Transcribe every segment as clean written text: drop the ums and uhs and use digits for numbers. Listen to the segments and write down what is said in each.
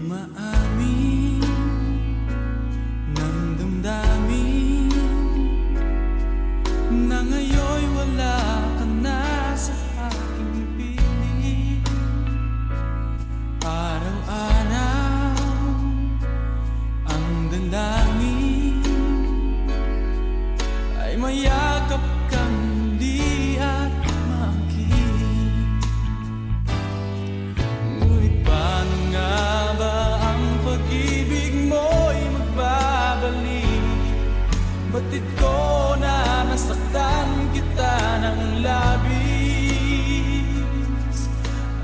maamin ng damdamin na ngayon'y wala ka na sa aking piling. Araw-araw ang dalangin ay mayakap kang muli at makinig. Ngunit paano nga ba ang pag-ibig mo'y magbabalik? Batid ko na nasaktan kita ng labis,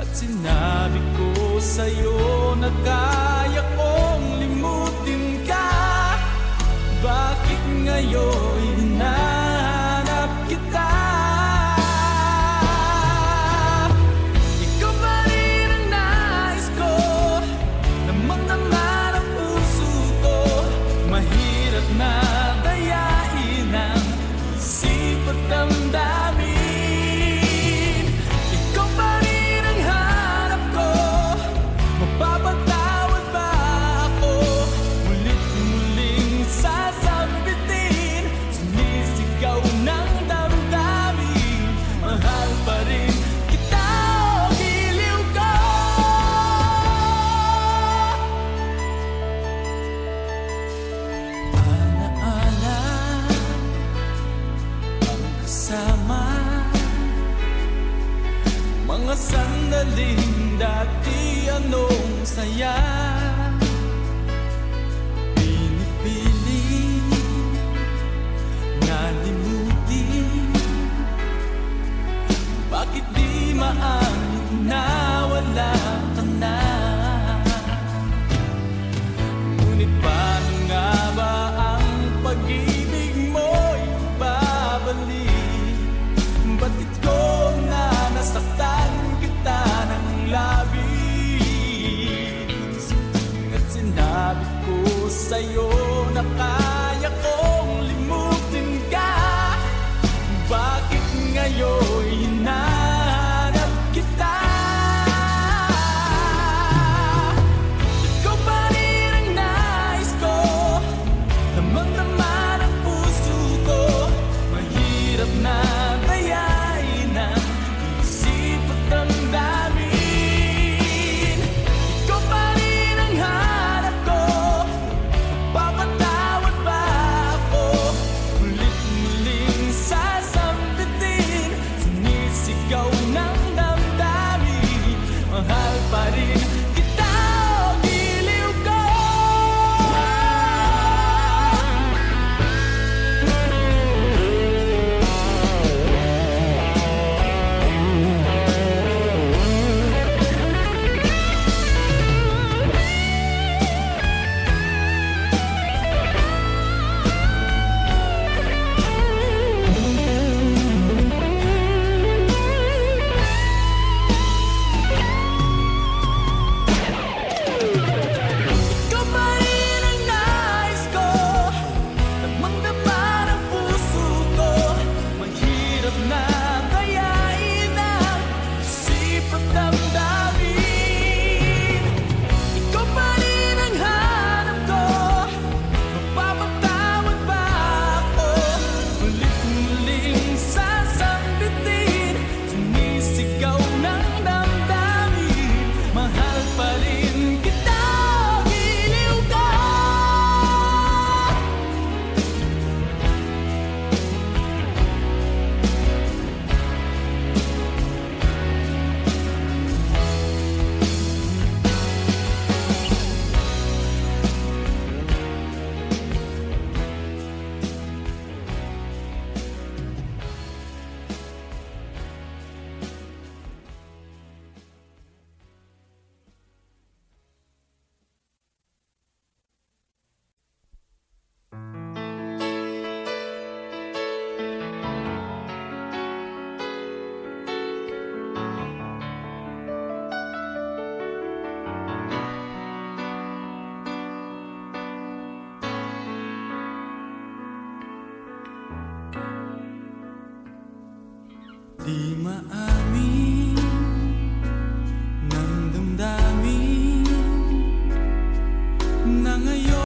at sinabi ko sa'yo na kaya kong limutin ka. Bakit ngayon hinahanap kita? Ikaw pa rin ang nais ko, damang-dama ng puso ko. Mahirap na dayain ang isip at damdamin. Ikaw pa rin ang hanap ko, mapapatawad ba ako? Ulit-muling sasabitin, sumisigaw ng damdamin. Mahal pa rin kita, o giliw ko. Alaala ang kasama, mga sandaling dati anong saya. Pinipili na limutin, bakit di maamin na wala ka na? Ngunit paano nga ba ang pag-ibig mo'y babalik? Batid ko na nasaktan kita ng labis, at sinabi ko sa'yo na kaya kong limutin ka. Bakit ngayon hinahanap kita? Ikaw pa rin ang nais ko, damang-dama ng puso ko. Mahirap na dayain ang isip at damdamin. Ikaw pa rin ang hanap ko, mapapatawad ba ako? Ulit-muling sasabitin, sumisigaw ng damdamin. Mahal pa rin kita, o giliw ko. Ikaw pa rin ang nais ko, damang-dama ng puso ko. Mahirap na dayain ang isip at damdamin. Ikaw pa rin ang hanap ko, mapapatawad ba ako? Ulit-muling sasabitin, sumisigaw ng damdamin. Mahal pa rin kita, o giliw ko. Di maamin